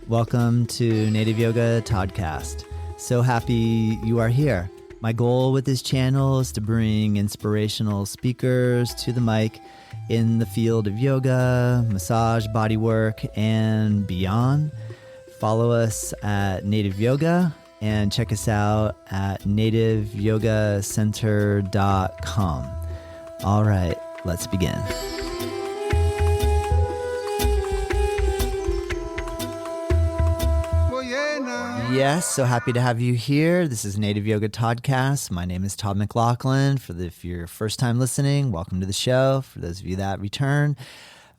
Welcome to Native Yoga Toddcast. So happy you are here. My goal with this channel is to bring inspirational speakers to the mic in the field of yoga, massage, bodywork, and beyond. Follow us at Native Yoga and check us out at nativeyogacenter.com. All right, let's begin. Yes, so happy to have you here. This is Native Yoga Toddcast. My name is Todd McLaughlin. If you're first time listening, welcome to the show. For those of you that return,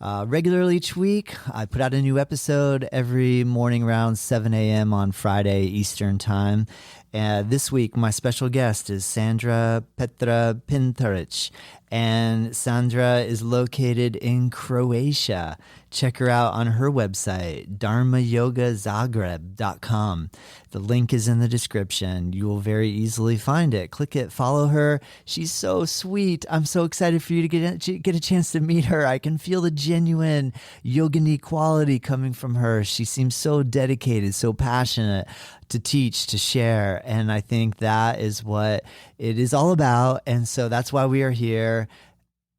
regularly each week, I put out a new episode every morning around 7 a.m. on Friday Eastern Time. This week, my special guest is Sandra Petra Pintaric, and Sandra is located in Croatia. Check her out on her website, dharmayogazagreb.com. The link is in the description. You will very easily find it. Click it, follow her. She's so sweet. I'm so excited for you to get a chance to meet her. I can feel the genuine yogini quality coming from her. She seems so dedicated, so passionate to teach, to share. And I think that is what it is all about. And so that's why we are here.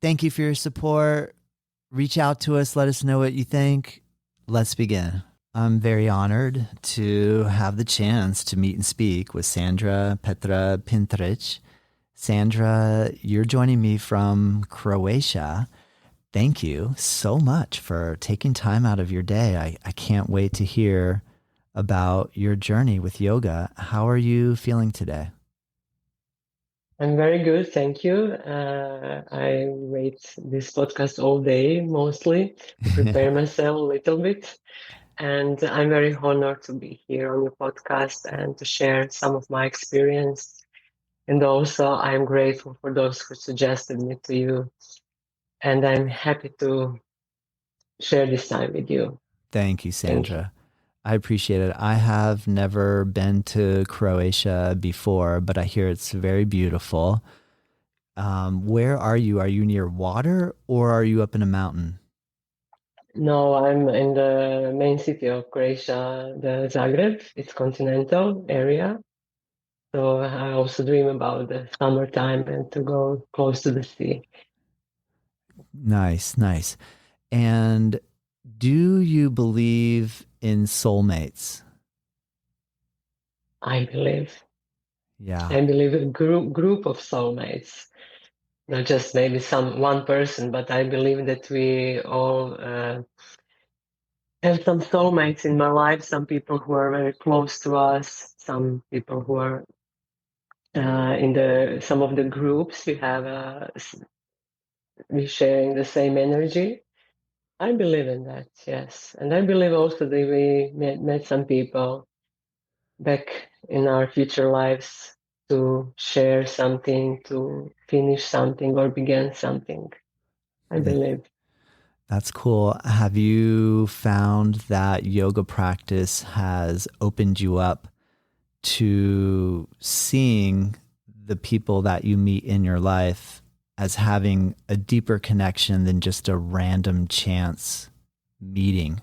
Thank you for your support. Reach out to us. Let us know what you think. Let's begin. I'm very honored to have the chance to meet and speak with Sandra Petra Pintaric. Sandra, you're joining me from Croatia. Thank you so much for taking time out of your day. I can't wait to hear about your journey with yoga. How are you feeling today? I'm very good, thank you. I wait this podcast all day, mostly, to prepare myself a little bit. And I'm very honored to be here on your podcast and to share some of my experience. And also, I'm grateful for those who suggested me to you. And I'm happy to share this time with you. Thank you, Sandra. I appreciate it. I have never been to Croatia before, but I hear it's very beautiful. Where are you? Are you near water or are you up in a mountain? No, I'm in the main city of Croatia, the Zagreb. It's continental area. So I also dream about the summertime and to go close to the sea. Nice, nice. And do you believe in soulmates? I believe. Yeah. I believe a group of soulmates, not just maybe one person, but I believe that we all have some soulmates in my life. Some people who are very close to us. Some people who are in some of the groups we have. We sharing the same energy. I believe in that, yes. And I believe also that we met some people back in our future lives to share something, to finish something or begin something. I believe. That's cool. Have you found that yoga practice has opened you up to seeing the people that you meet in your life as having a deeper connection than just a random chance meeting?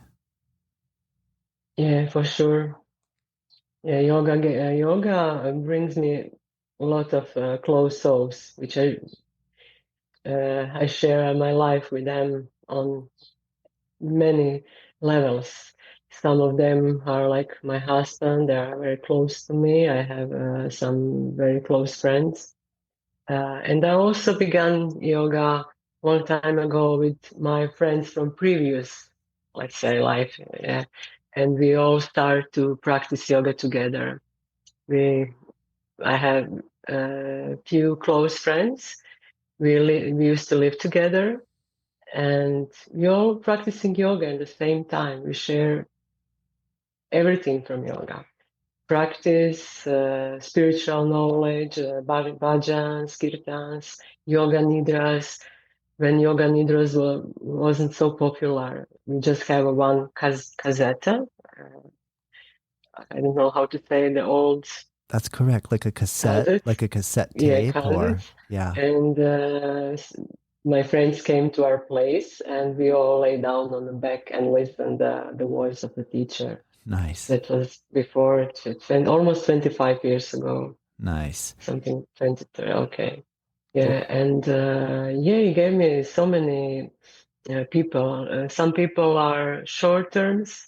Yeah, for sure. Yeah, yoga brings me a lot of close souls, which I share my life with them on many levels. Some of them are like my husband; they are very close to me. I have some very close friends. And I also began yoga a long time ago with my friends from previous, let's say, life. Yeah. And we all start to practice yoga together. I have a few close friends. We used to live together, and we all practicing yoga at the same time. We share everything from yoga. Practice, spiritual knowledge, bhajans, kirtans, yoga nidras. When yoga nidras wasn't so popular, we just have a one casetta. I don't know how to say the old. That's correct. Like a cassette, Cassette. like a cassette Yeah, tape or, cassette. yeah. And my friends came to our place and we all lay down on the back and listened the voice of the teacher. Nice. That was before, almost 25 years ago, Nice. something 23. Okay. Well, Yeah. And yeah, he gave me so many people. Some people are short terms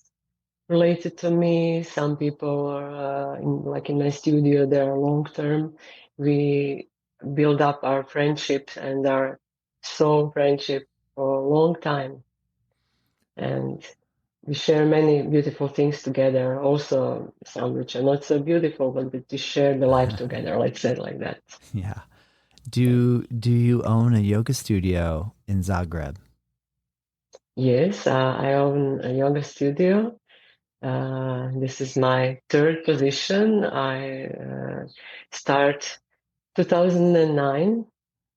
related to me. Some people are like in my studio, they are long term. We build up our friendships and our soul friendship for a long time. And we share many beautiful things together. Also, some which are not so beautiful, but we share the life together, let's say it like that. yeah. Yeah. Do you own a yoga studio in Zagreb? Yes, I own a yoga studio. This is my third position. I start 2009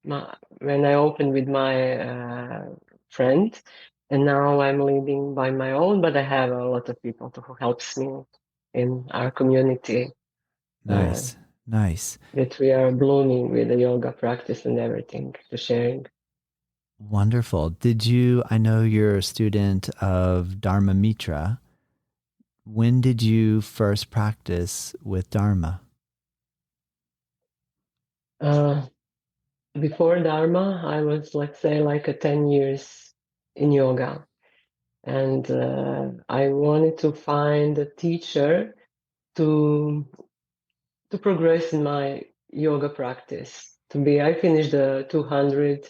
when I opened with my friend, and now I'm leading by my own. But I have a lot of people who helps me in our community uh, Nice. Nice. that we are blooming with the yoga practice and everything to sharing. Wonderful. Did you, I know you're a student of Dharma Mitra. When did you first practice with Dharma? Uh, Before Dharma, I was, let's say, like a 10 years in yoga. And I wanted to find a teacher to to progress in my yoga practice. I finished the 200.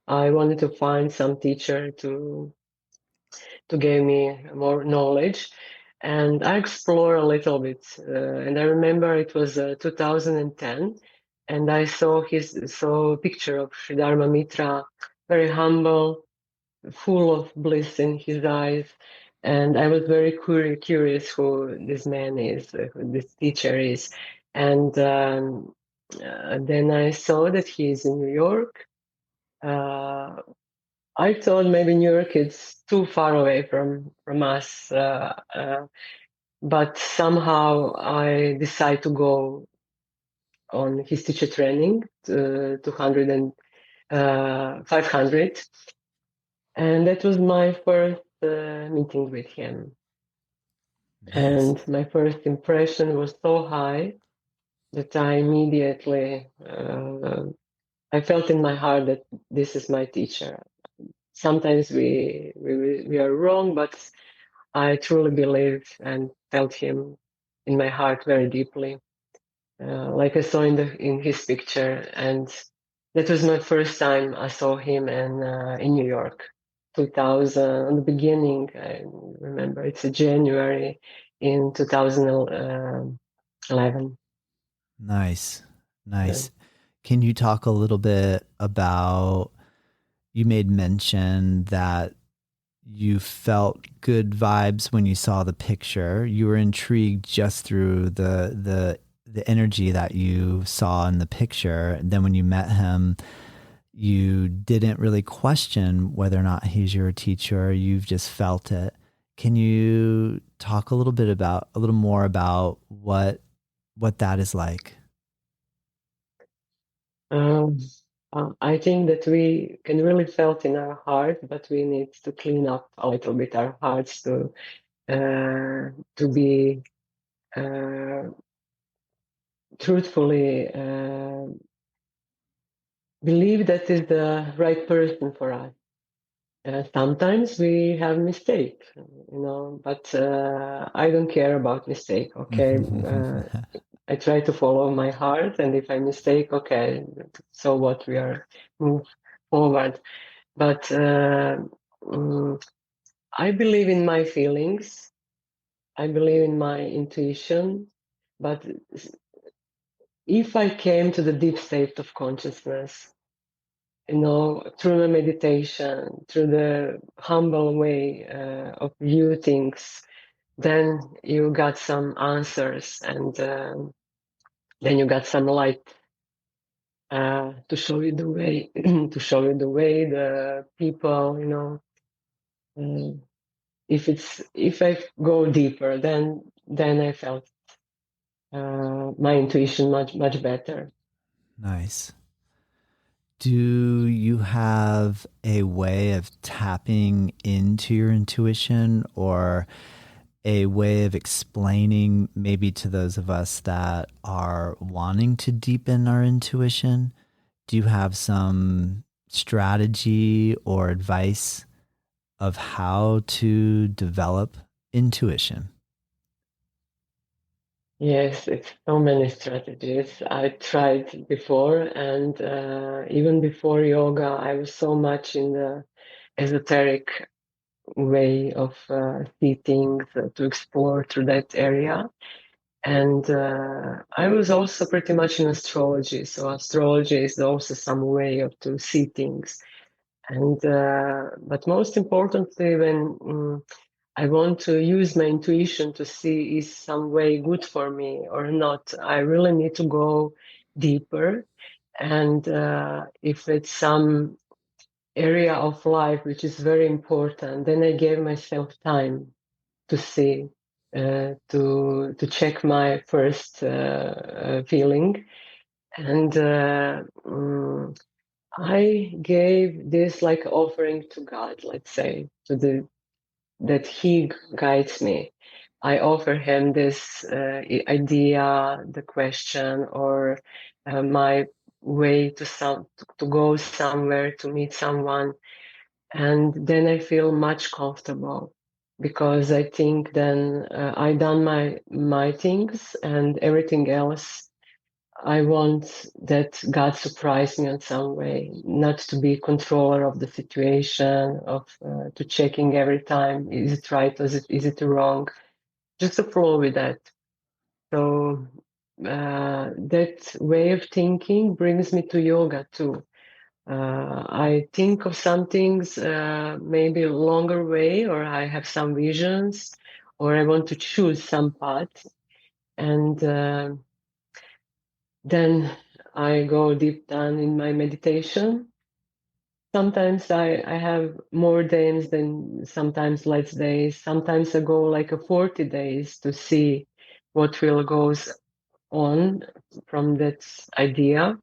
I wanted to find some teacher to give me more knowledge. And I explore a little bit. And I remember it was 2010, and I saw a picture of Sri Dharma Mitra, very humble, full of bliss in his eyes. And I was very curious who this man is, who this teacher is. And then I saw that he is in New York. Uh, I thought maybe New York is too far away from us, but somehow I decided to go on his teacher training, 200 and 500. And that was my first meeting with him. Nice. And my first impression was so high that I immediately I felt in my heart that this is my teacher. Sometimes we are wrong, but I truly believe and felt him in my heart very deeply, like I saw in his picture. And that was my first time I saw him in New York, 2000. In the beginning, I remember it's a January in 2011. Nice. Yeah. Nice. Can you talk a little bit about, you made mention that you felt good vibes when you saw the picture. You were intrigued just through the energy that you saw in the picture. And then when you met him, you didn't really question whether or not he's your teacher. You've just felt it. Can you talk a little more about what that is like? Um, I think that we can really felt in our heart, but we need to clean up a little bit our hearts to be uh, truthfully believe that is the right person for us. Sometimes we have mistake, but I don't care about mistake. Okay, I try to follow my heart, and if I mistake, okay, so what? We are move forward. But I believe in my feelings. I believe in my intuition. But if I came to the deep state of consciousness, through the meditation, through the humble way of view things, then you got some answers, and then you got some light to show you the way, to show you the way, the people, Uh, if I go deeper, then I felt my intuition much better. Nice. Do you have a way of tapping into your intuition, or a way of explaining, maybe to those of us that are wanting to deepen our intuition? Do you have some strategy or advice of how to develop intuition? Yes, it's so many strategies. I tried before, and even before yoga, I was so much in the esoteric way of see things to explore through that area. And I was also pretty much in astrology. So astrology is also some way of to see things. And but most importantly, when I want to use my intuition to see is some way good for me or not, I really need to go deeper. And if it's some area of life which is very important, then I gave myself time to see, to check my first feeling, and I gave this like offering to God, let's say, to the that He guides me. I offer Him this idea, the question, or my way to go somewhere to meet someone, and then I feel much comfortable because I think then I done my things and everything else. I want that God surprise me in some way, not to be controller of the situation, of to checking every time is it right, is it wrong, just to flow with that. So that way of thinking brings me to yoga too. I think of some things maybe a longer way, or I have some visions, or I want to choose some path, and then I go deep down in my meditation. Sometimes I have more days than sometimes less days. Sometimes I go like a 40 days to see what will goes on from that idea.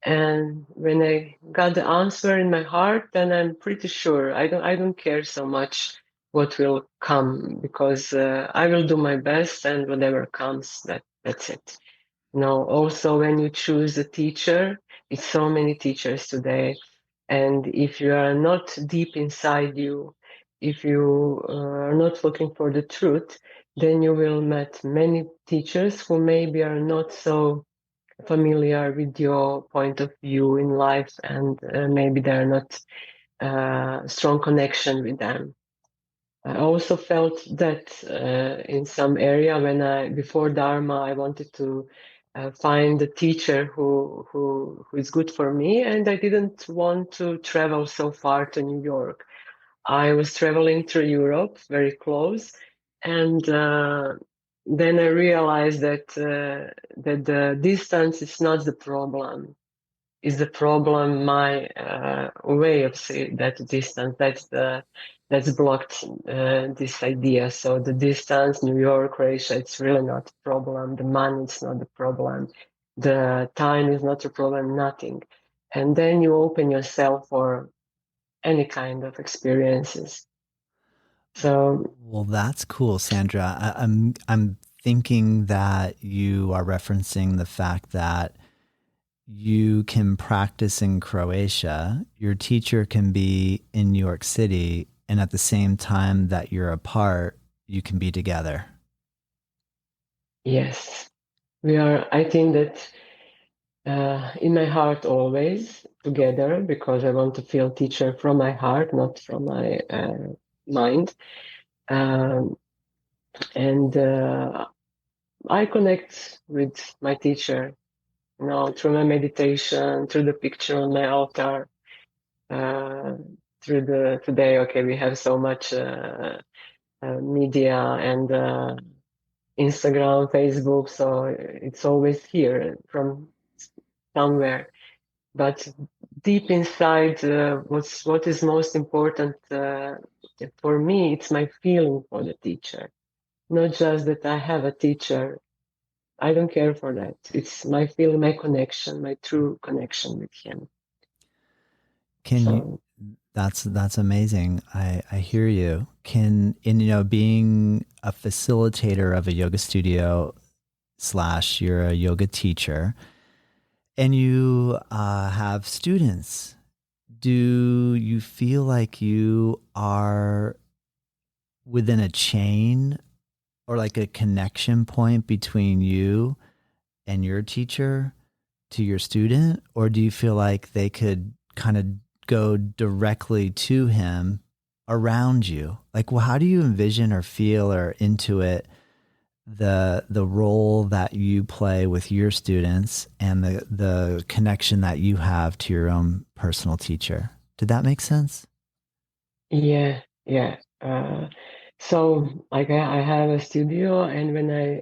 And when I got the answer in my heart, then I'm pretty sure I don't care so much what will come because I will do my best and whatever comes, that's it. No, also when you choose a teacher, it's so many teachers today. And if you are not deep inside you, if you are not looking for the truth, then you will meet many teachers who maybe are not so familiar with your point of view in life, and maybe they're not strong connection with them. I also felt that in some area when before Dharma, I wanted to find a teacher who is good for me, and I didn't want to travel so far to New York. I was traveling through Europe, very close, and then I realized that the distance is not the problem. Is the problem my way of seeing that distance? That's blocked this idea. So the distance, New York, Croatia, it's really not a problem. The money is not the problem. The time is not a problem. Nothing. And then you open yourself for any kind of experiences. So Well, that's cool, Sandra. I'm thinking that you are referencing the fact that you can practice in Croatia, your teacher can be in New York City, and at the same time that you're apart, you can be together. yes, we are. I think that in my heart always together because I want to feel teacher from my heart, not from my mind. Um, and I connect with my teacher, through my meditation, through the picture on my altar, uh, through the today. Okay, we have so much media and Instagram, Facebook, so it's always here from somewhere. But deep inside, what is most important for me, it's my feeling for the teacher. Not just that I have a teacher. I don't care for that. It's my feeling, my connection, my true connection with him. Can you So. That's amazing. I hear you. Being a facilitator of a yoga studio slash you're a yoga teacher and you have students, do you feel like you are within a chain or like a connection point between you and your teacher to your student? Or do you feel like they could kind of go directly to him around you? Like, well, how do you envision or feel or intuit the role that you play with your students and the connection that you have to your own personal teacher? Did that make sense? Yeah, yeah. So like I have a studio, and when I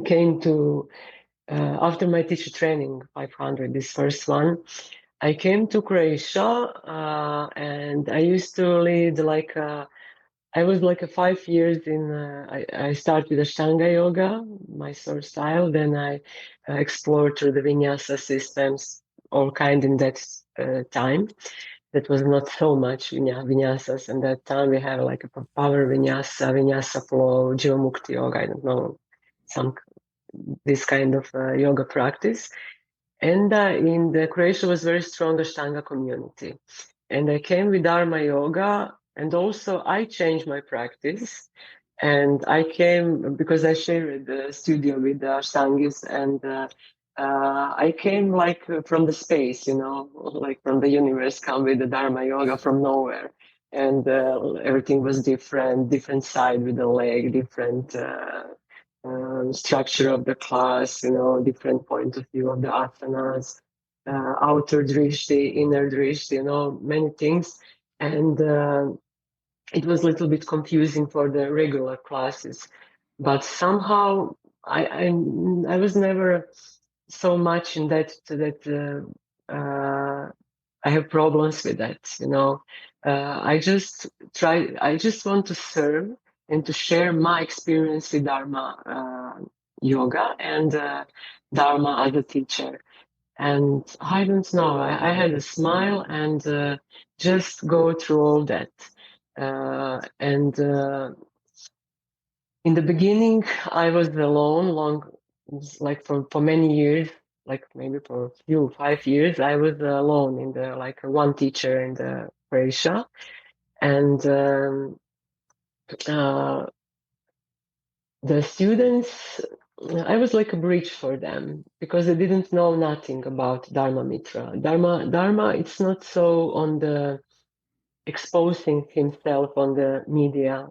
came to after my teacher training 500, this first one, I came to Croatia, and I used to lead like I was like a 5 years in. I started with Ashtanga yoga, my sort of style. Then I explored through the vinyasa systems, all kind in that time. That was not so much vinyasas. And that time we have like a power vinyasa, vinyasa flow, jivamukti yoga. I don't know, some this kind of yoga practice. And in the Croatia was very strong Ashtanga community. And I came with Dharma Yoga, and also I changed my practice. And I came because I shared the studio with the Ashtangis, and I came like from the space, like from the universe, come with the Dharma Yoga from nowhere. And everything was different side with the leg, different structure of the class, different point of view of the asanas, outer drishti, inner drishti, many things. And it was a little bit confusing for the regular classes, but somehow I was never so much in that I have problems with that. I just want to serve and to share my experience with Dharma yoga and Dharma as a teacher. And I don't know, I had a smile and just go through all that. And In the beginning, I was alone, like for many years, like maybe for a few 5 years, I was alone in the like one teacher in the Croatia, and uh, the students, I was like a bridge for them because they didn't know nothing about Dharma Mitra. Dharma, it's not so on the exposing himself on the media.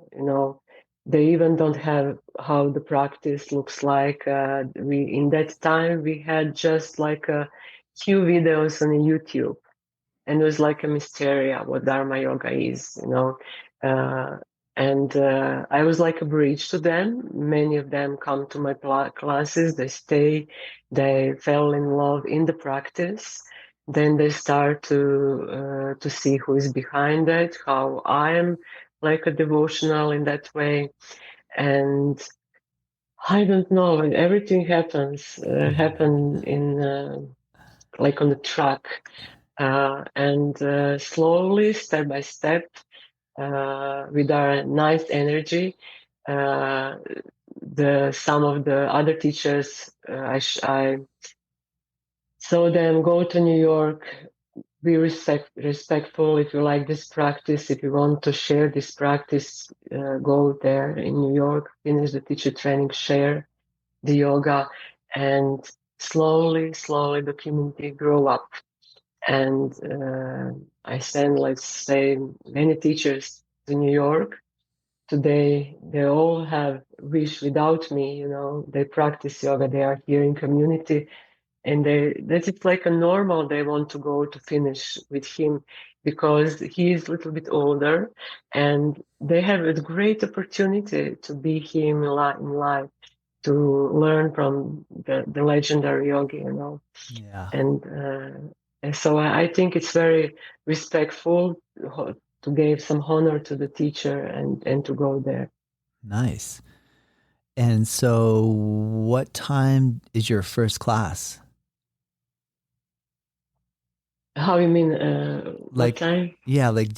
They even don't have how the practice looks like. We in that time we had just like a few videos on YouTube, and it was like a mysteria what Dharma yoga is. Uh, and I was like a bridge to them. Many of them come to my classes, they stay, they fell in love in the practice. Then they start to see who is behind it, how I am like a devotional in that way. And I don't know, and everything happen in like on the track, and slowly, step by step, with our nice energy, uh, the some of the other teachers, I saw them go to New York. Be respectful. If you like this practice, if you want to share this practice, go there in New York, finish the teacher training, share the yoga, and slowly the community grow up. And I send, let's say, many teachers to New York. Today, they all have wish without me. They practice yoga. They are here in community, and that it's like a normal. They want to go to finish with him because he is a little bit older, and they have a great opportunity to be him in life, to learn from the legendary yogi. Yeah. And so I think it's very respectful to give some honor to the teacher and to go there. Nice. And so, what time is your first class? How you mean? What Like, time? yeah, like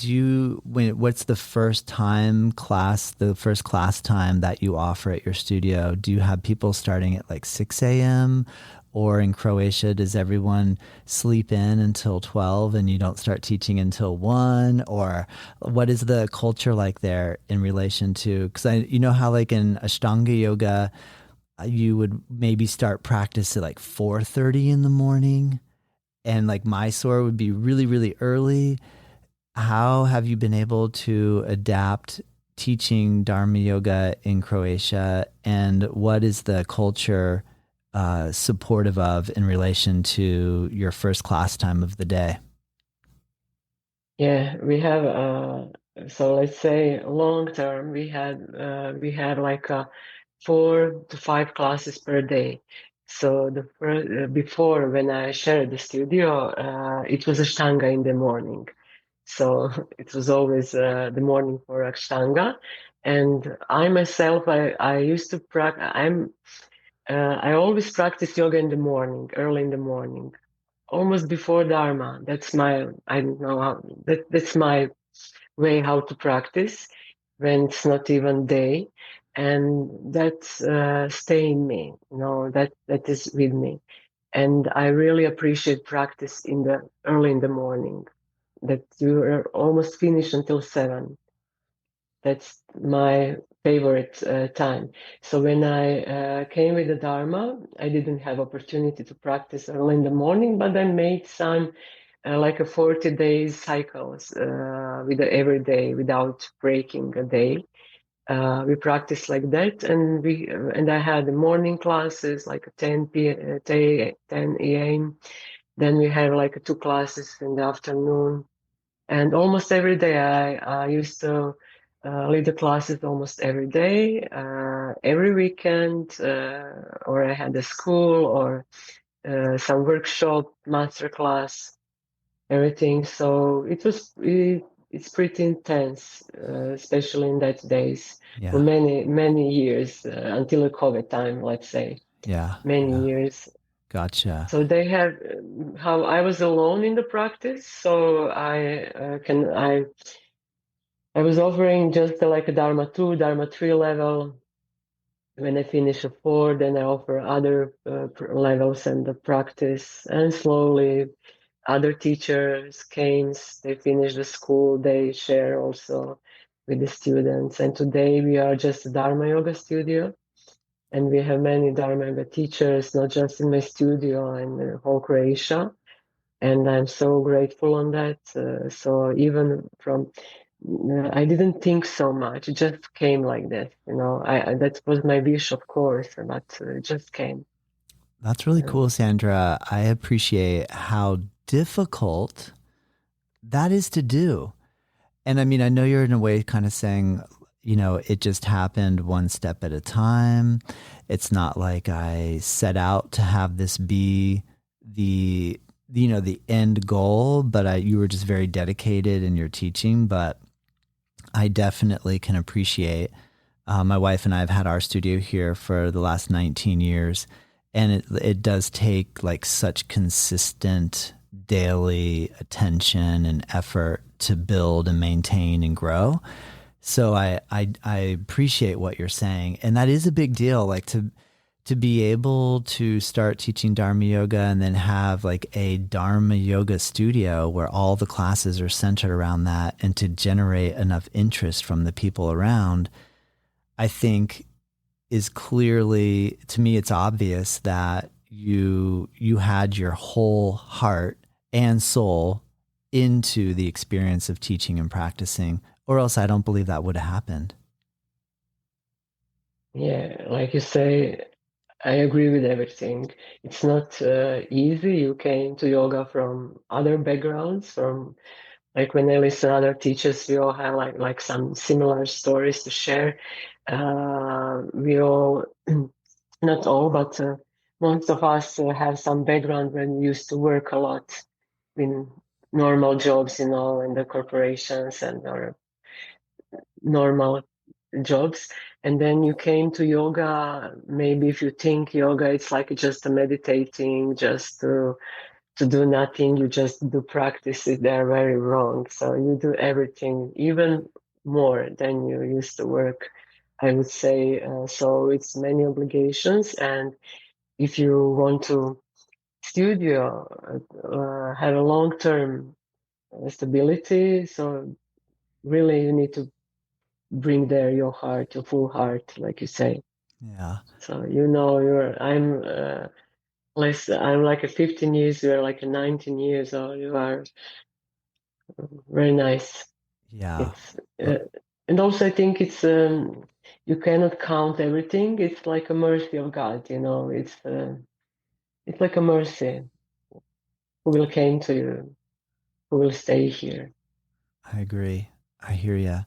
what's the first time class, the first class time that you offer at your studio? Do you have people starting at like 6 a.m.? Or in Croatia, does everyone sleep in until 12 and you don't start teaching until 1? Or what is the culture like there in relation to, because you know how like in Ashtanga yoga, you would maybe start practice at like 4:30 in the morning, and like Mysore would be really, really early. How have you been able to adapt teaching Dharma yoga in Croatia, and what is the culture supportive of in relation to your first class time of the day? Yeah, we have so let's say long term we had like 4 to 5 classes per day. So the first, before when I shared the studio, it was Ashtanga in the morning. So it was always the morning for Ashtanga. And I myself, I used to practice. I always practice yoga in the morning, early in the morning, almost before Dharma. That's my, I don't know how, that's my way how to practice when it's not even day. And that's stay in me, that is with me. And I really appreciate practice in the early in the morning, that you are almost finished until 7. That's my favorite time. So when I came with the Dharma, I didn't have opportunity to practice early in the morning, but I made some like a 40 days cycles with every day without breaking a day. We practiced like that, and I had the morning classes like 10 a.m. Then we had like 2 classes in the afternoon, and almost every day I used to lead the classes almost every day, every weekend, or I had a school or some workshop, master class, everything. So it's pretty intense, especially in that days for Yeah, many, many years, until the COVID time, let's say, yeah, many yeah. years. Gotcha. So they have how I was alone in the practice, so I was offering just like a Dharma 2, Dharma 3 level. When I finish a 4, then I offer other levels and the practice. And slowly, other teachers came, they finish the school, they share also with the students. And today we are just a Dharma Yoga studio. And we have many Dharma Yoga teachers, not just in my studio, in the whole Croatia, and I'm so grateful on that. So even from, I didn't think so much. It just came like that. That was my wish, of course, but it just came. That's really Uh, cool, Sandra. I appreciate how difficult that is to do. And I mean, I know you're in a way kind of saying, it just happened one step at a time. It's not like I set out to have this be the end goal, but you were just very dedicated in your teaching. But I definitely can appreciate. My wife and I have had our studio here for the last 19 years, and it does take like such consistent daily attention and effort to build and maintain and grow. So I appreciate what you're saying, and that is a big deal. Like to be able to start teaching Dharma yoga and then have like a Dharma yoga studio where all the classes are centered around that, and to generate enough interest from the people around, I think is clearly, to me it's obvious that you had your whole heart and soul into the experience of teaching and practicing, or else I don't believe that would have happened. yeah, like you say, I agree with everything. It's not easy. You came to yoga from other backgrounds, from like when I listen to other teachers, we all have like some similar stories to share. We all, not all, but most of us have some background when we used to work a lot in normal jobs, in the corporations and or normal jobs. And then you came to yoga. Maybe if you think yoga, it's like just a meditating, just to to do nothing, you just do practices, they're very wrong. So you do everything, even more than you used to work, I would say. So it's many obligations. And if you want to studio, have a long-term stability, so really you need to bring there your heart, your full heart, like you say. Yeah. So I'm like a 15 years, you're like a 19 years old. You are very nice. Yeah. It's and also I think it's you cannot count everything. It's like a mercy of God, you know. It's like a mercy who will came to you, who will stay here. I agree. I hear you.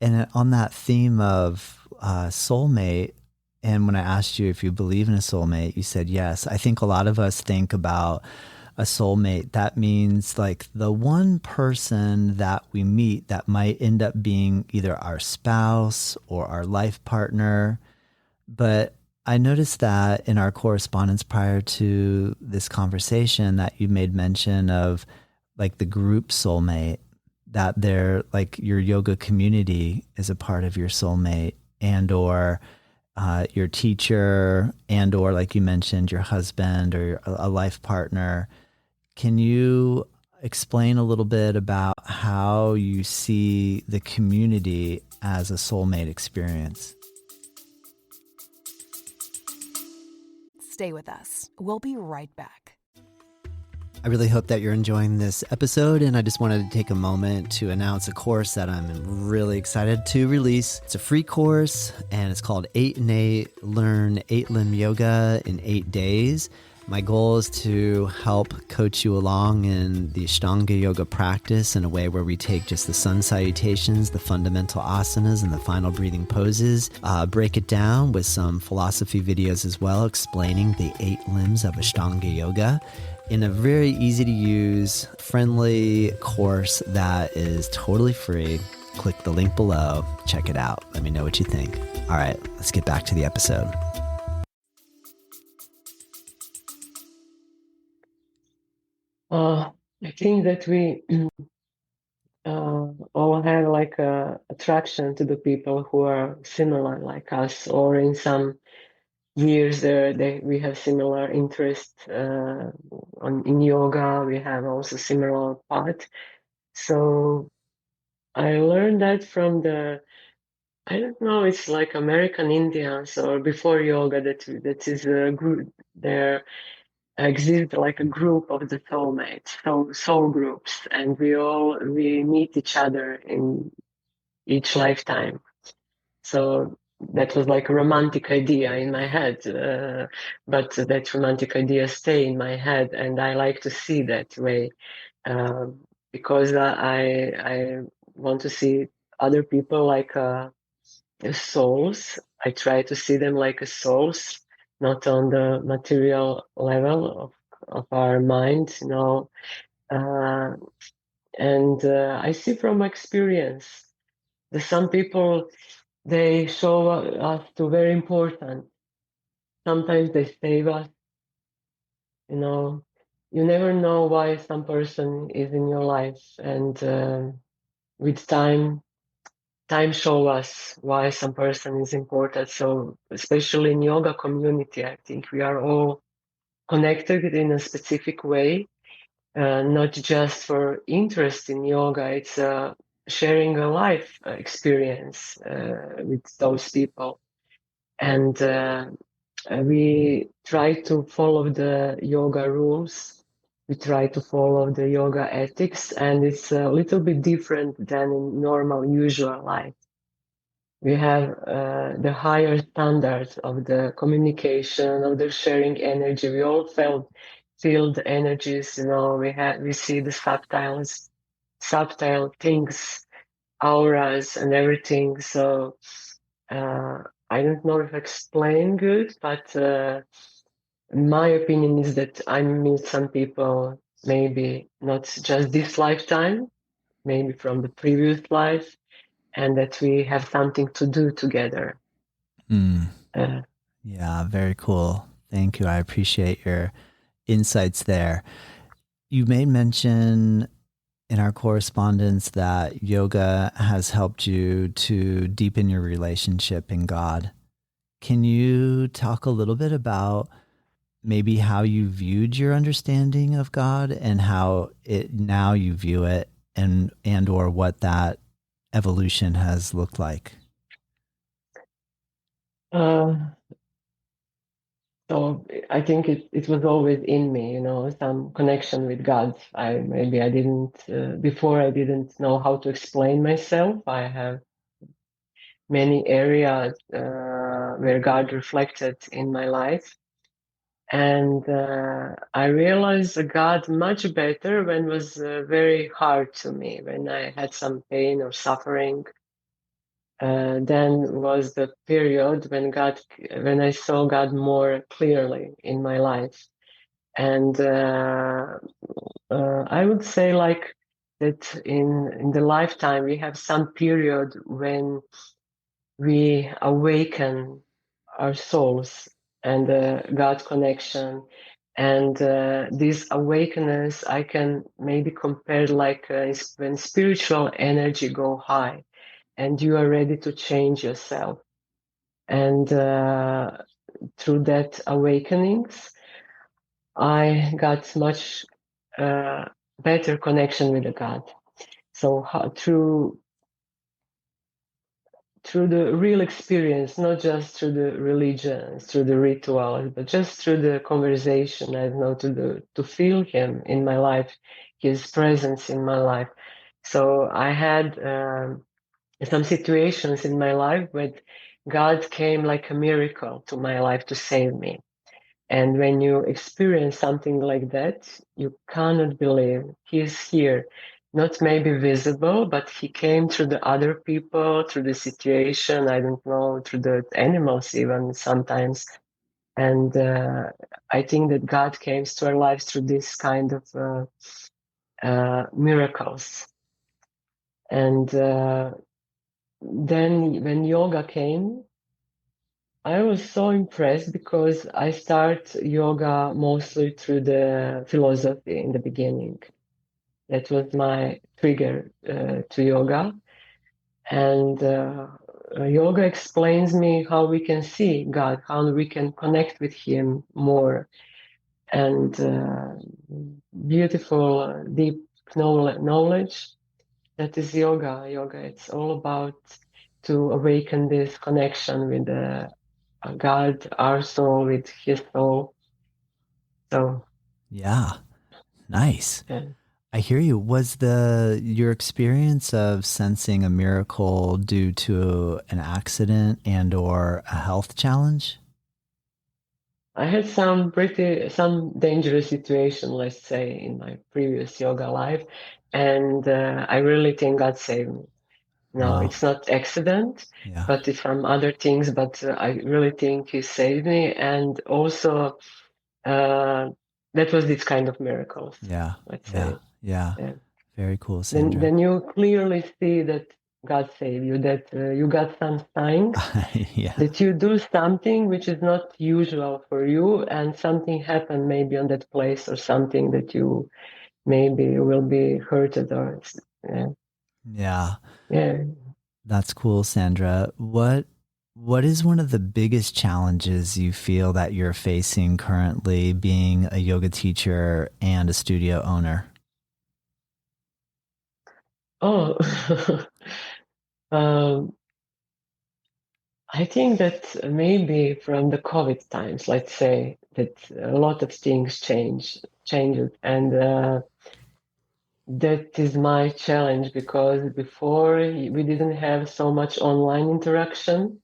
And on that theme of soulmate, and when I asked you if you believe in a soulmate, you said yes. I think a lot of us think about a soulmate. That means like the one person that we meet that might end up being either our spouse or our life partner. But I noticed that in our correspondence prior to this conversation that you made mention of like the group soulmate, that they're like your yoga community is a part of your soulmate, and or your teacher, and or like you mentioned your husband or a life partner. Can you explain a little bit about how you see the community as a soulmate experience? Stay with us. We'll be right back. I really hope that you're enjoying this episode, and I just wanted to take a moment to announce a course that I'm really excited to release. It's a free course, and it's called 8 in 8 Learn 8 Limb Yoga in 8 Days. My goal is to help coach you along in the Ashtanga yoga practice in a way where we take just the sun salutations, the fundamental asanas, and the final breathing poses, break it down with some philosophy videos as well, explaining the 8 limbs of Ashtanga yoga in a very easy to use, friendly course that is totally free. Click the link below, check it out. Let me know what you think. All right, let's get back to the episode. I think that we all have like a attraction to the people who are similar like us, or in some years we have similar interest in yoga. We have also similar path. So I learned that from I don't know, it's like American Indians or before yoga that is a group there exists like a group of the soulmates, so soul groups, and we meet each other in each lifetime. So that was like a romantic idea in my head, but that romantic idea stay in my head, and I like to see that way because I want to see other people like souls. I try to see them like a souls, not on the material level of our mind, you know. Uh, and I see from experience that some people they show us to very important. Sometimes they save us, you know. You never know why some person is in your life, and with time show us why some person is important. So especially in yoga community, I think we are all connected in a specific way, not just for interest in yoga. It's sharing a life experience with those people. And we try to follow the yoga rules. We try to follow the yoga ethics, and it's a little bit different than in normal, usual life. We have the higher standards of the communication, of the sharing energy. We all feel the energies, you know. We see the subtle things, auras, and everything. So uh, I don't know if I explain good, but my opinion is that I meet some people, maybe not just this lifetime, maybe from the previous life, and that we have something to do together. Mm. Uh, Yeah, very cool. Thank you. I appreciate your insights there. You made mention in our correspondence that yoga has helped you to deepen your relationship in God. Can you talk a little bit about maybe how you viewed your understanding of God and how it now you view it, and or what that evolution has looked like? Uh, so I think it was always in me, some connection with God. I didn't before I didn't know how to explain myself. I have many areas where God reflected in my life. And I realized God much better when it was very hard to me, when I had some pain or suffering. Then was the period when I saw God more clearly in my life. And I would say like that in the lifetime we have some period when we awaken our souls and God connection. And this awakeness, I can maybe compare like when spiritual energy go high and you are ready to change yourself. And through that awakenings, I got much uh, better connection with the God. So through the real experience, not just through the religions, through the rituals, but just through the conversation. I know to feel him in my life, his presence in my life. So I had some situations in my life where God came like a miracle to my life to save me. And when you experience something like that, you cannot believe he's here. Not maybe visible, but he came through the other people, through the situation, I don't know, through the animals even sometimes. And I think that God came to our lives through this kind of miracles. And then when yoga came, I was so impressed because I start yoga mostly through the philosophy in the beginning. That was my trigger to yoga. And yoga explains me how we can see God, how we can connect with Him more. And beautiful, deep knowledge that is yoga. Yoga, it's all about to awaken this connection with God, our soul, with His soul. So, Yeah, nice. yeah. I hear you. Was your experience of sensing a miracle due to an accident and or a health challenge? I had some dangerous situation, let's say, in my previous yoga life, and I really think God saved me. No, Wow. it's not accident, Yeah. but it's from other things. But I really think He saved me, and also uh, that was this kind of miracles. Yeah. Let's Yeah. say. Yeah. Yeah. Very cool, Then Sandra. then you clearly see that God saved you, that you got some signs Yeah. that you do something which is not usual for you, and something happened maybe on that place, or something that you maybe will be hurted, or yeah, Yeah. yeah. That's cool, Sandra. What is one of the biggest challenges you feel that you're facing currently being a yoga teacher and a studio owner? Oh, um, I think that maybe from the COVID times, let's say that a lot of things changes, and that is my challenge because before we didn't have so much online interaction,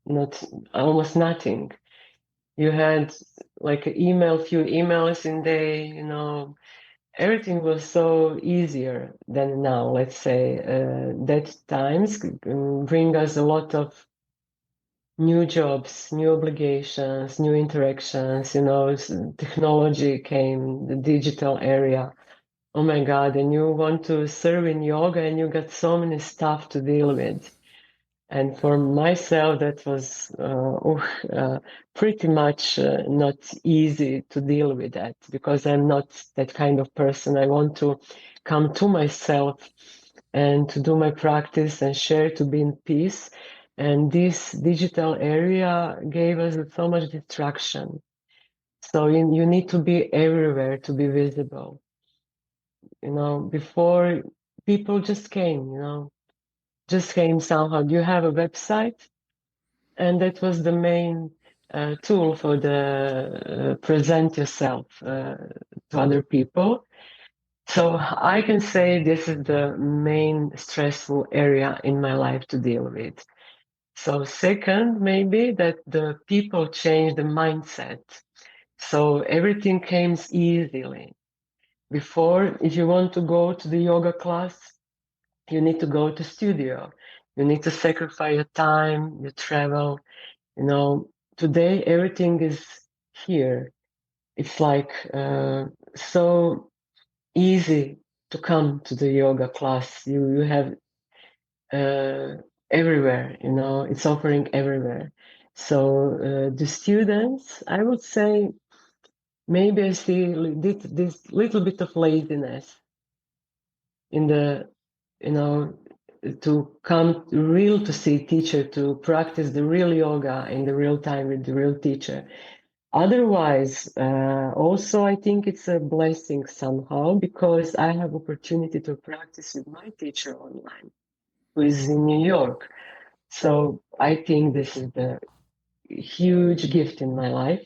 not almost nothing. You had like few emails in day, everything was so easier than now. Let's say that times bring us a lot of new jobs, new obligations, new interactions. Technology came, the digital area. Oh my God! And you want to serve in yoga, and you got so many stuff to deal with. And for myself, that was pretty much not easy to deal with that, because I'm not that kind of person. I want to come to myself and to do my practice and share, to be in peace. And this digital area gave us so much distraction. So you need to be everywhere to be visible. Before, people just came, just came somehow. Do you have a website? And that was the main tool for the present yourself to other people. So I can say this is the main stressful area in my life to deal with. So second, maybe that the people change the mindset. So everything came easily. Before, if you want to go to the yoga class, you need to go to studio. You need to sacrifice your time, your travel. Today everything is here. It's like so easy to come to the yoga class. You have everywhere. It's offering everywhere. So the students, I would say, maybe I see this little bit of laziness in the, to come real to see teacher, to practice the real yoga in the real time with the real teacher. Otherwise, also I think it's a blessing somehow, because I have opportunity to practice with my teacher online, who is in New York. So I think this is the huge gift in my life.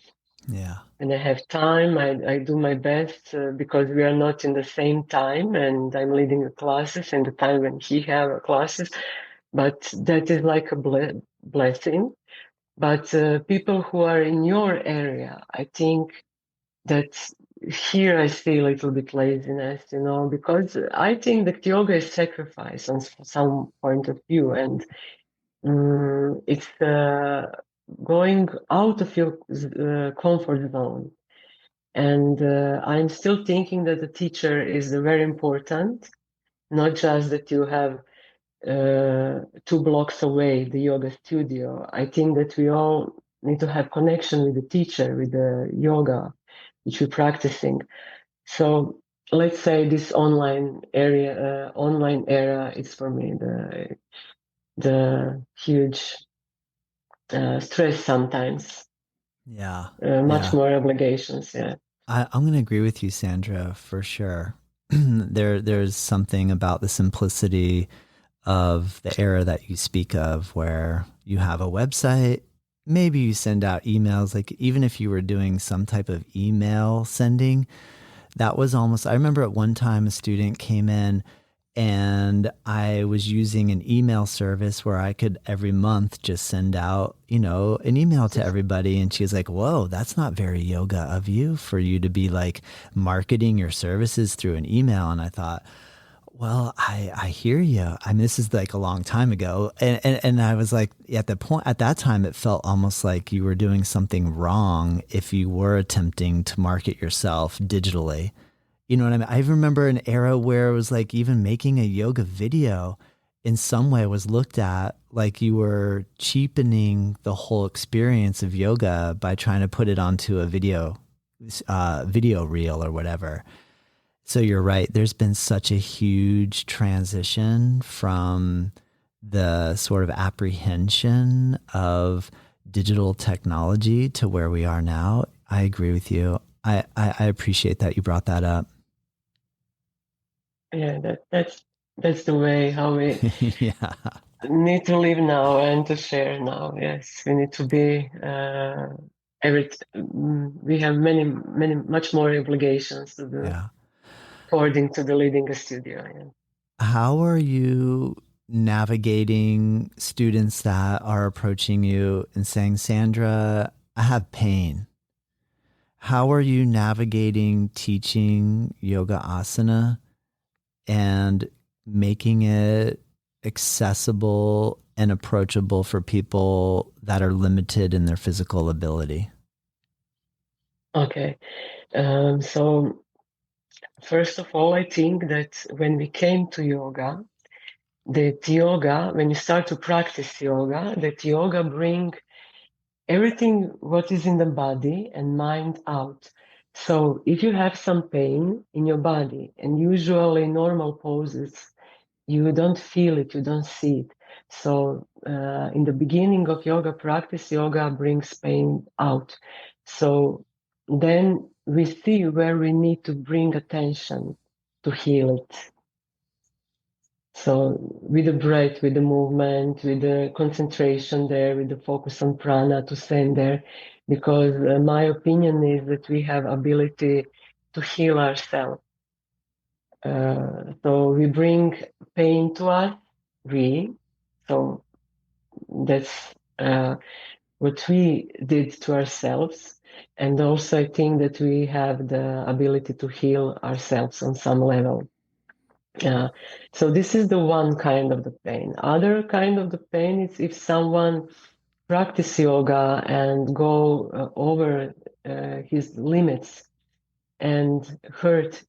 Yeah. And I have time. I do my best because we are not in the same time, and I'm leading the classes in the time when he have classes. But that is like a blessing. But people who are in your area, I think that here I see a little bit laziness, because I think that yoga is sacrifice on some point of view, and it's going out of your comfort zone. And I'm still thinking that the teacher is very important, not just that you have 2 blocks away the yoga studio. I think that we all need to have connection with the teacher, with the yoga which we're practicing. So let's say this online era is for me the huge stress sometimes. Yeah. Much more obligations. Yeah. I'm going to agree with you, Sandra, for sure. There's something about the simplicity of the era that you speak of, where you have a website, maybe you send out emails, like even if you were doing some type of email sending, that was almost, I remember at one time a student came in and I was using an email service where I could every month just send out, an email to everybody. And she was like, whoa, that's not very yoga of you, for you to be like marketing your services through an email. And I thought, well, I hear you. I mean, this is like a long time ago. And I was like, at that time, it felt almost like you were doing something wrong if you were attempting to market yourself digitally. You know what I mean? I remember an era where it was like even making a yoga video in some way was looked at like you were cheapening the whole experience of yoga by trying to put it onto a video reel or whatever. So you're right. There's been such a huge transition from the sort of apprehension of digital technology to where we are now. I agree with you. I appreciate that you brought that up. Yeah, that's the way how we Yeah. need to live now and to share now. Yes, we need to be we have much more obligations to do Yeah. according to the leading a studio. Yeah. How are you navigating students that are approaching you and saying, Sandra, I have pain? How are you navigating teaching yoga asana and making it accessible and approachable for people that are limited in their physical ability? Okay. So first of all, I think that when we came to yoga, that yoga, when you start to practice yoga, that yoga bring everything what is in the body and mind out. So if you have some pain in your body, and usually normal poses, you don't feel it, you don't see it. So in the beginning of yoga practice, yoga brings pain out. So then we see where we need to bring attention to heal it. So with the breath, with the movement, with the concentration there, with the focus on prana to stand there, because my opinion is that we have ability to heal ourselves. So we bring pain to us, so that's what we did to ourselves. And also I think that we have the ability to heal ourselves on some level. So this is the one kind of the pain. Other kind of the pain is if someone practice yoga and go over his limits and hurt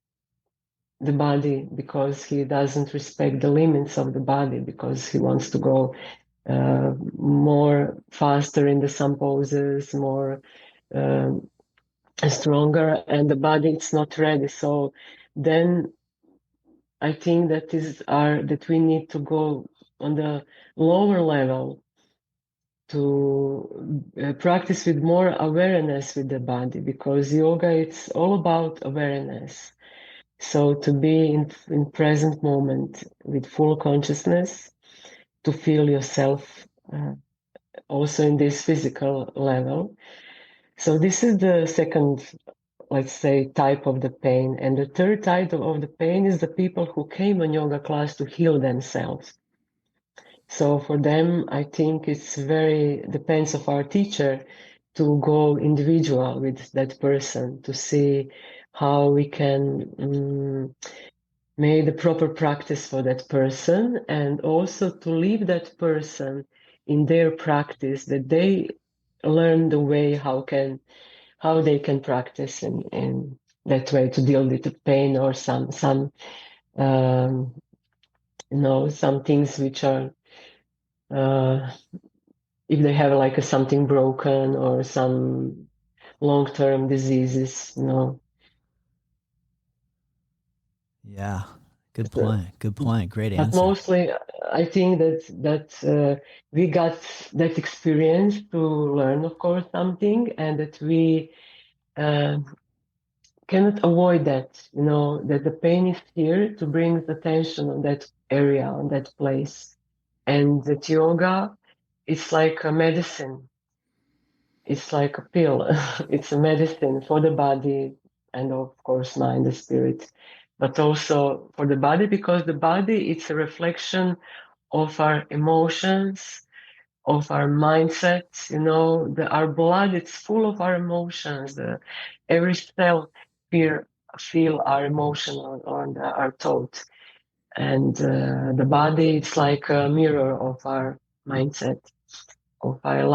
the body because he doesn't respect the limits of the body, because he wants to go more faster in the some poses, more stronger, and the body it's not ready. So then I think that we need to go on the lower level to practice with more awareness with the body, because yoga it's all about awareness. So to be in present moment with full consciousness, to feel yourself also in this physical level. So this is the second, let's say, type of the pain. And the third type of the pain is the people who came on yoga class to heal themselves. So for them, I think it's very depends of our teacher to go individual with that person to see how we can make the proper practice for that person, and also to leave that person in their practice, that they learn the way how they can practice in that way to deal with the pain or some some things which are if they have like something broken or some long-term diseases. Yeah. Good So, point. Good point. Great but answer. mostly, I think that we got that experience to learn, of course, something, and that we uh, cannot avoid that the pain is here to bring attention on that area, on that place, and that yoga, it's like a medicine. It's like a pill. It's a medicine for the body and of course mind, the spirit, but also for the body, because the body it's a reflection of our emotions, of our mindsets. Our blood it's full of our emotions. Every cell feel our emotion on our thought, and the body it's like a mirror of our mindset, of our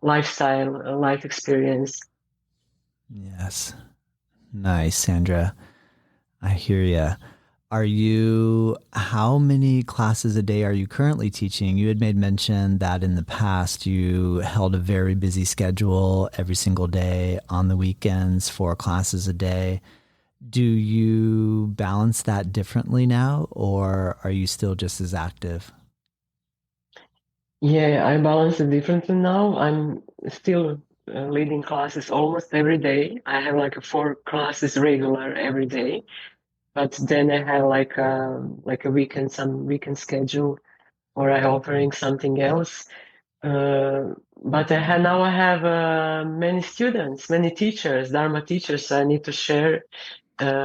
lifestyle, life experience. Yes. Nice, Sandra. I hear ya. How many classes a day are you currently teaching? You had made mention that in the past you held a very busy schedule every single day, on the weekends, 4 classes a day. Do you balance that differently now, or are you still just as active? Yeah, I balance it differently now. I'm still leading classes almost every day. I have like 4 classes regular every day, but then I have like a weekend, some weekend schedule, or I offering something else. But I have many students, many teachers, Dharma teachers. So I need to share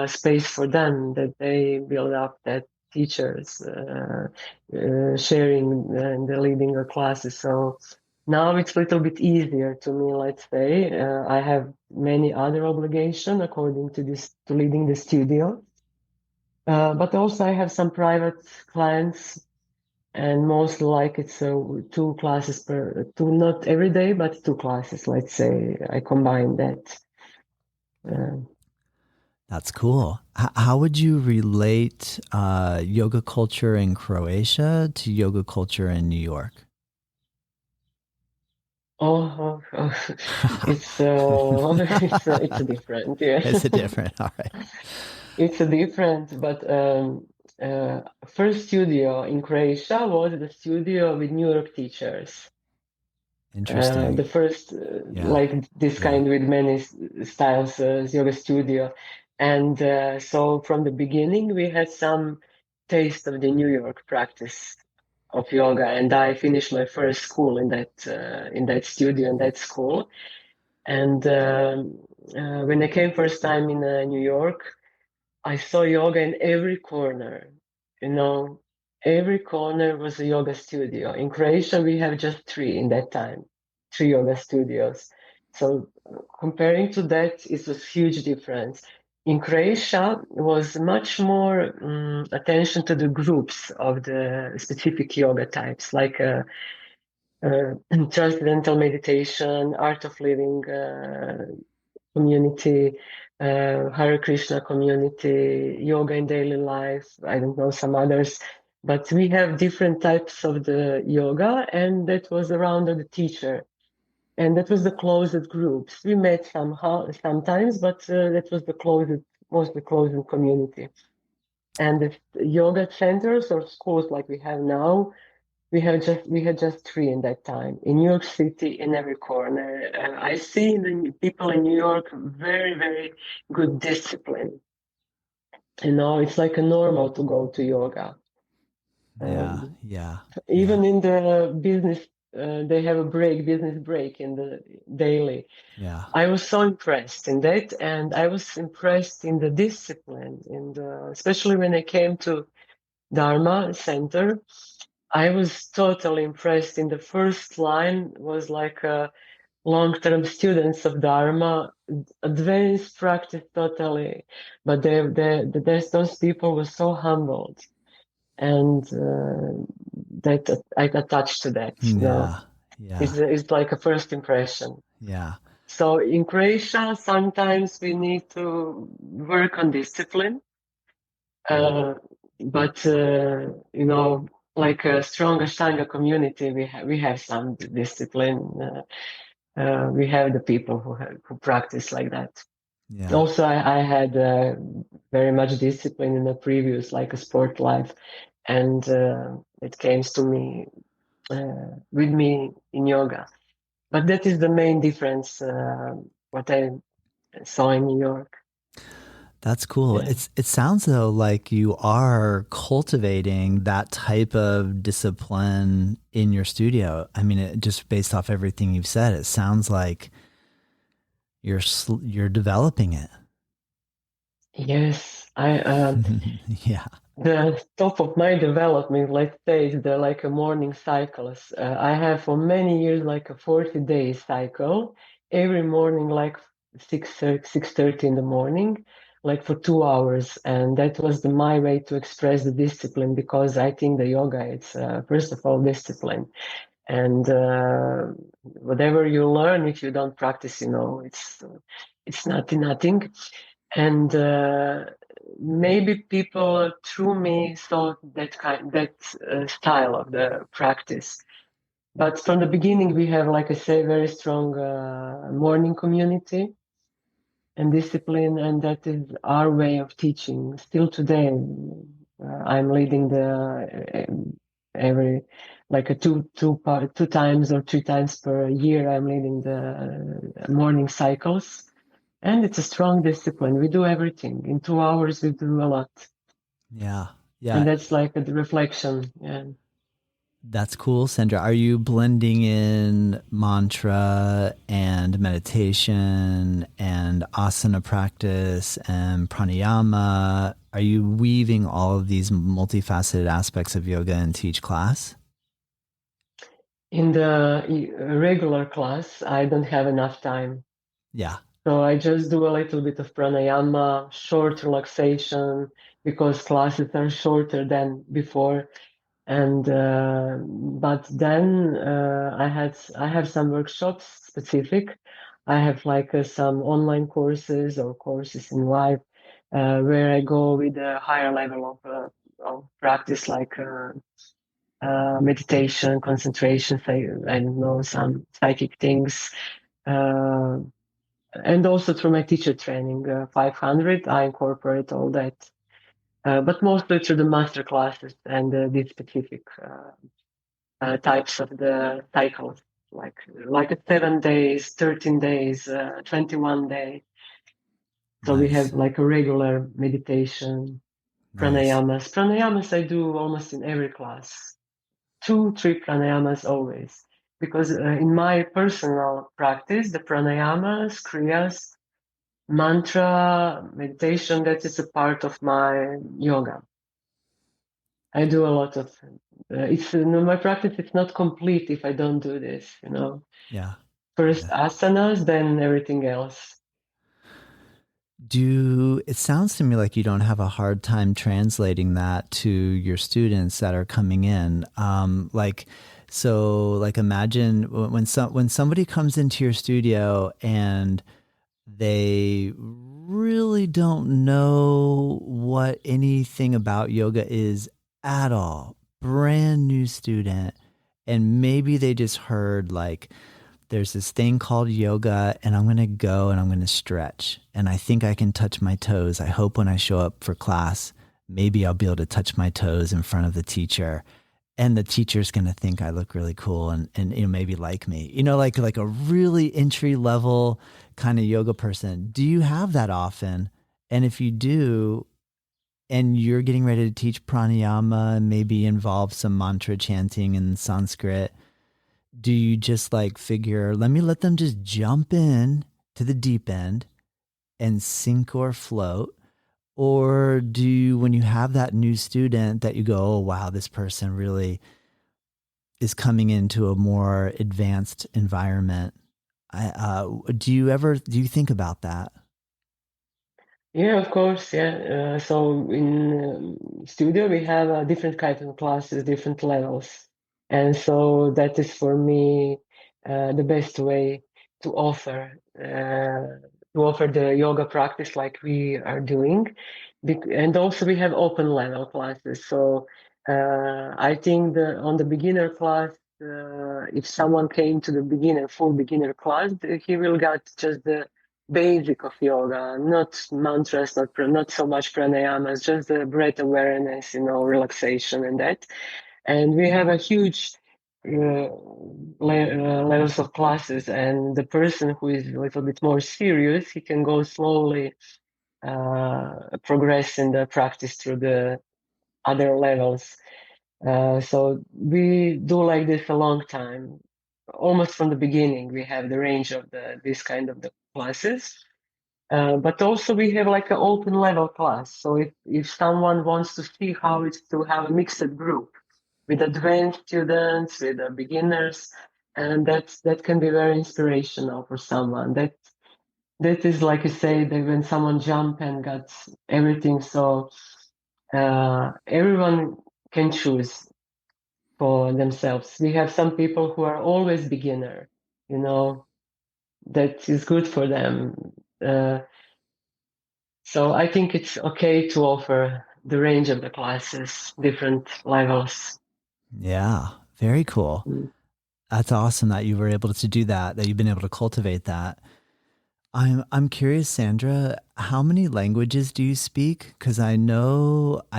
space for them, that they build up that teachers sharing and leading the classes. So now it's a little bit easier to me, let's say. I have many other obligations according to this, to leading the studio. But also I have some private clients, and most like it's 2 classes two, not every day, but 2 classes, let's say. I combine that. Uh, That's cool. How would you relate yoga culture in Croatia to yoga culture in New York? Oh, it's it's different, yeah. Is it different? All right. It's a different, but first studio in Croatia was the studio with New York teachers. Interesting. The first, Yeah. like this Yeah. kind with many styles, yoga studio. And so from the beginning, we had some taste of the New York practice of yoga. And I finished my first school in that studio, in that school. And when I came first time in New York, I saw yoga in every corner. You know, every corner was a yoga studio. In Croatia, we have just three in that time, three yoga studios. So comparing to that, it was huge difference. In Croatia, was much more attention to the groups of the specific yoga types, like transcendental meditation, art of living, community, Hare Krishna community, yoga in daily life. I don't know some others, but we have different types of the yoga, and that was around the teacher, and that was the closed groups. We met somehow sometimes, but that was the closed, mostly closed community. And the yoga centers or schools like we have now, we had just three in that time in New York City in every corner. I see the people in New York very good discipline. You know, it's like a normal to go to yoga. Yeah. Um, Yeah. Yeah. Even in the business, they have a business break in the daily. Yeah. I was so impressed in that, and I was impressed in the discipline, especially when I came to Dharma Center. I was totally impressed. In the first line was like long-term students of Dharma, advanced practice totally, but those people were so humbled, and that I attached to that. You know, Yeah. Yeah. it's like a first impression. Yeah. So in Croatia, sometimes we need to work on discipline, uh, but you know, like a strong Ashtanga community, we have some discipline. We have the people who practice like that. Yeah. Also, I had very much discipline in the previous, like a sport life, and it came to me with me in yoga. But that is the main difference. What I saw in New York. That's cool. Yeah. It sounds though like you are cultivating that type of discipline in your studio. I mean, just based off everything you've said, it sounds like you're developing it. Yes, I Yeah. the top of my development, let's say, is the like a morning cycles. I have for many years like a 40-day cycle. Every morning, like 6:30 in the morning, like for 2 hours, and that was my way to express the discipline because I think the yoga it's first of all discipline, and whatever you learn if you don't practice, you know, it's nothing. And maybe people through me saw that style of the practice. But from the beginning, we have, like I say, very strong morning community and discipline, and that is our way of teaching. Still today, I'm leading the every like a two times or 3 times per year. I'm leading the morning cycles, and it's a strong discipline. We do everything in 2 hours. We do a lot, Yeah. Yeah. and that's like a reflection. Yeah. That's cool, Sandra. Are you blending in mantra and meditation and asana practice and pranayama? Are you weaving all of these multifaceted aspects of yoga into each class? In the regular class, I don't have enough time. Yeah. So I just do a little bit of pranayama, short relaxation, because classes are shorter than before. And but then I have some workshops specific. I have like some online courses or courses in live where I go with a higher level of practice, like meditation, concentration, I don't know, some psychic things. And also through my teacher training, 500, I incorporate all that. But mostly through the master classes and these specific types of the cycles, like a 7 days, 13 days, 21 day. So we Nice. have like a regular meditation, Nice. pranayamas. Pranayamas I do almost in every class. 2, 3 pranayamas always. Because in my personal practice, the pranayamas, kriyas, mantra, meditation, that is a part of my yoga. I do a lot of it's my practice. It's not complete if I don't do this. Yeah. First Yeah. asanas, then everything else. It sounds to me like you don't have a hard time translating that to your students that are coming in. Like imagine when somebody comes into your studio and they really don't know what anything about yoga is at all, brand new student, and maybe they just heard like there's this thing called yoga and I'm going to go and I'm going to stretch and I think I can touch my toes. I hope when I show up for class, maybe I'll be able to touch my toes in front of the teacher and the teacher's going to think I look really cool and maybe like me, like a really entry level kind of yoga person. Do you have that often? And if you do, and you're getting ready to teach pranayama and maybe involve some mantra chanting in Sanskrit, do you just like figure, let me let them just jump in to the deep end and sink or float? Or do you, when you have that new student that you go, oh, wow, this person really is coming into a more advanced environment? Do you think about that? Yeah, of course. Yeah. So in studio we have different kinds of classes, different levels, and so that is for me the best way to offer the yoga practice like we are doing, and also we have open level classes. So I think on the beginner class, if someone came to the full beginner class, he will get just the basic of yoga, not mantras, not so much pranayamas, just the breath awareness, relaxation and that. And we have a huge levels of classes, and the person who is a little bit more serious, he can go slowly, progress in the practice through the other levels. So we do like this a long time. Almost from the beginning, we have the range of this kind of the classes. But also we have like an open level class. So if someone wants to see how it's to have a mixed group with advanced students, with beginners, and that can be very inspirational for someone. That is like you say that when someone jump and got everything. So everyone can choose for themselves. We have some people who are always beginner, that is good for them. So I think it's okay to offer the range of the classes, different levels. Yeah, very cool. Mm. That's awesome that you were able to do that, that you've been able to cultivate that. I'm curious, Sandra, how many languages do you speak? Because I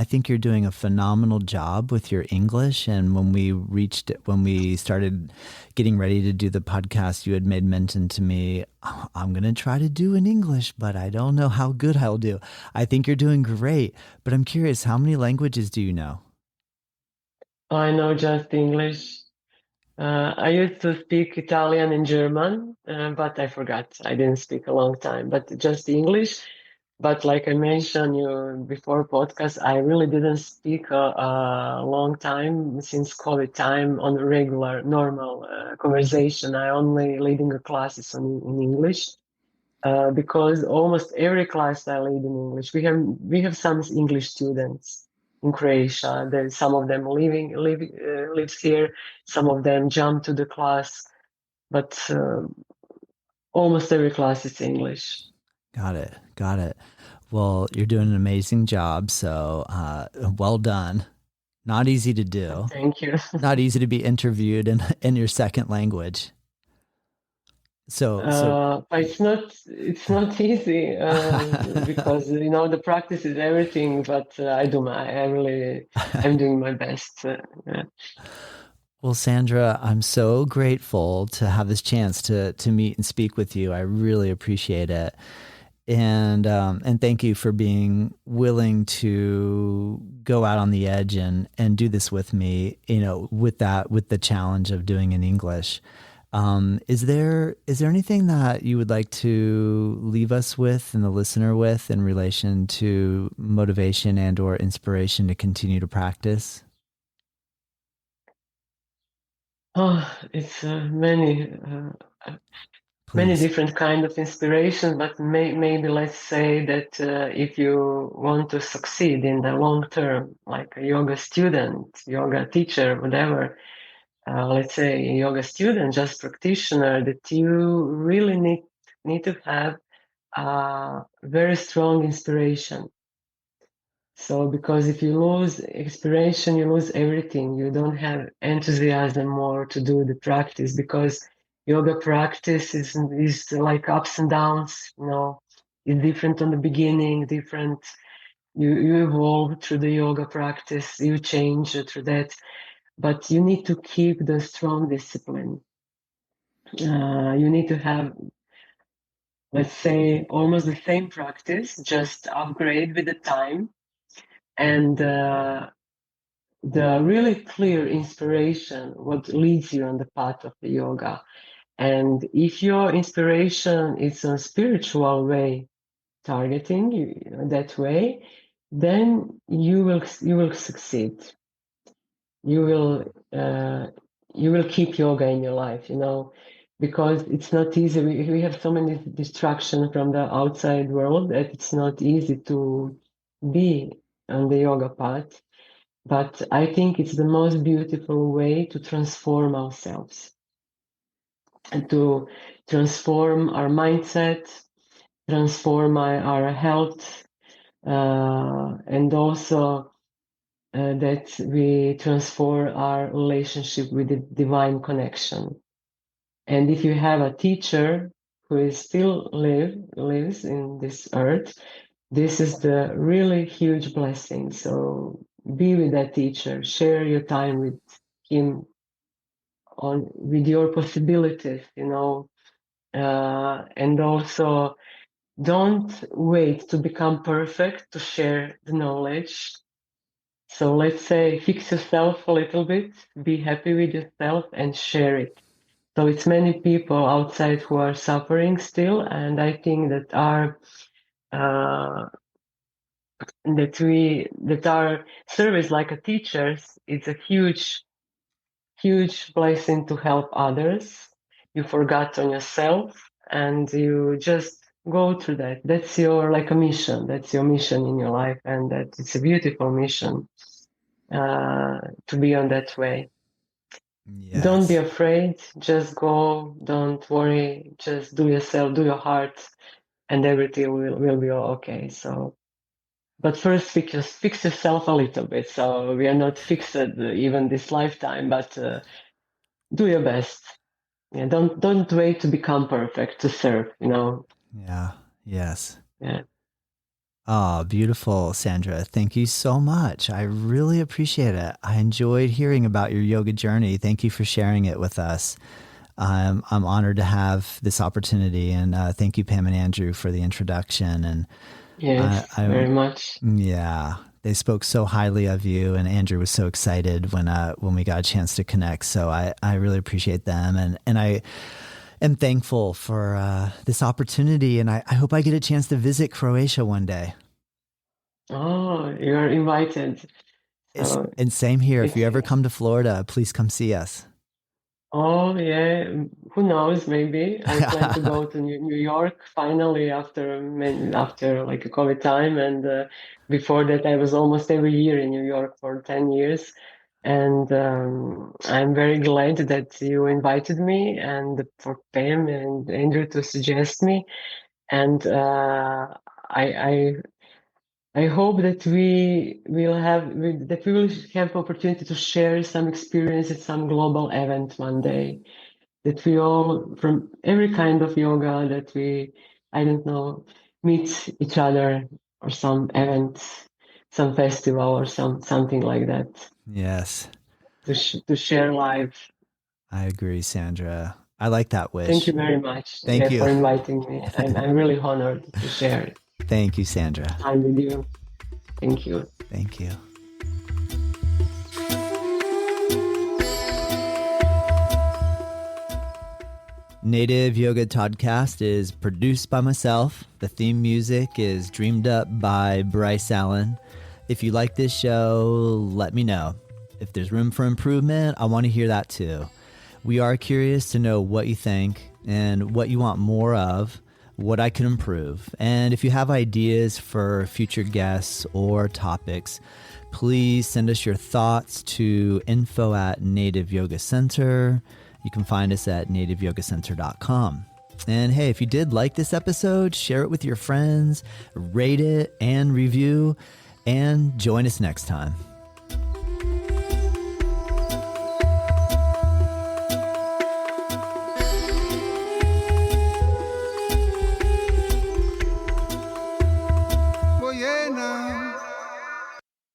think you're doing a phenomenal job with your English. And when we started getting ready to do the podcast, you had made mention to me, "Oh, I'm going to try to do in English, but I don't know how good I'll do." I think you're doing great, but I'm curious, how many languages do you know? I know just English. I used to speak Italian and German, but I forgot. I didn't speak a long time, but just English. But like I mentioned you before podcast, I really didn't speak a long time since COVID time on a regular, normal conversation. I only leading a classes in English. Because almost every class I lead in English. We have some English students in Croatia. There's some of them lives here. Some of them jump to the class, but almost every class is English. Got it. Got it. Well, you're doing an amazing job. So, well done. Not easy to do. Thank you. Not easy to be interviewed in your second language. So, But it's not easy because the practice is everything. But I'm doing my best. Yeah. well, Sandra, I'm so grateful to have this chance to meet and speak with you. I really appreciate it. And thank you for being willing to go out on the edge and do this with me, with the challenge of doing in English. Is there anything that you would like to leave us with and the listener with in relation to motivation and or inspiration to continue to practice? Oh, it's many Please. different kind of inspiration, but maybe let's say that if you want to succeed in the long term, like a yoga student, yoga teacher, whatever, let's say a yoga student, just practitioner, that you really need to have very strong inspiration. So, because if you lose inspiration, you lose everything. You don't have enthusiasm more to do the practice because yoga practice is like ups and downs. It's different on the beginning, different. You evolve through the yoga practice, you change through that, but you need to keep the strong discipline. You need to have, let's say, almost the same practice, just upgrade with the time and. The really clear inspiration, what leads you on the path of the yoga. And if your inspiration is a spiritual way, targeting that way, then you will succeed. You will you will keep yoga in your life, because it's not easy. We have so many distractions from the outside world that it's not easy to be on the yoga path. But I think it's the most beautiful way to transform ourselves and to transform our mindset, transform our health, and also that we transform our relationship with the divine connection. And if you have a teacher who is still lives in this earth, this is the really huge blessing. So be with that teacher, share your time with him on with your possibilities, and also don't wait to become perfect to share the knowledge. So let's say fix yourself a little bit, be happy with yourself and share it. So it's many people outside who are suffering still, and I think that uh, our service like a teachers is a huge blessing to help others. You forgot on yourself and you just go through that. That's your like a mission. That's your mission in your life, and that it's a beautiful mission to be on that way. Don't be Yes. afraid. Just go. Don't worry. Just do yourself. Do your heart, and everything will be all okay. So. But first, fix yourself a little bit. So we are not fixed even this lifetime, but do your best. Yeah, don't wait to become perfect to serve. Yeah. Yes. Yeah. Oh, beautiful, Sandra. Thank you so much. I really appreciate it. I enjoyed hearing about your yoga journey. Thank you for sharing it with us. I'm honored to have this opportunity, and thank you, Pam and Andrew, for the introduction. And Yes, very I'm, much. yeah, they spoke so highly of you, and Andrew was so excited when we got a chance to connect. So I really appreciate them, and I am thankful for this opportunity, and I hope I get a chance to visit Croatia one day. Oh, you're invited. So And same here. If it's you ever come to Florida, please come see us. oh yeah, who knows? Maybe I plan to go to New York finally after like a COVID time, and before that I was almost every year in New York for 10 years. And I'm very glad that you invited me and for Pam and Andrew to suggest me. And I I hope that we will have opportunity to share some experience at some global event one day. That we all, from every kind of yoga, that we, I don't know, meet each other or some event, some festival or something like that Yes, to share life. I agree, Sandra. I like that Thank wish. you very much, Thank you. for inviting me. I'm really honored to share Thank you, Sandra. time with you. Thank you. Thank you. Native Yoga Toddcast is produced by myself. The theme music is dreamed up by Bryce Allen. If you like this show, let me know. If there's room for improvement, I want to hear that too. We are curious to know what you think and what you want more of, what I can improve. And if you have ideas for future guests or topics, please send us your thoughts to info@Native Yoga Center. You can find us at nativeyogacenter.com. And hey, if you did like this episode, share it with your friends, rate it and review, and join us next time.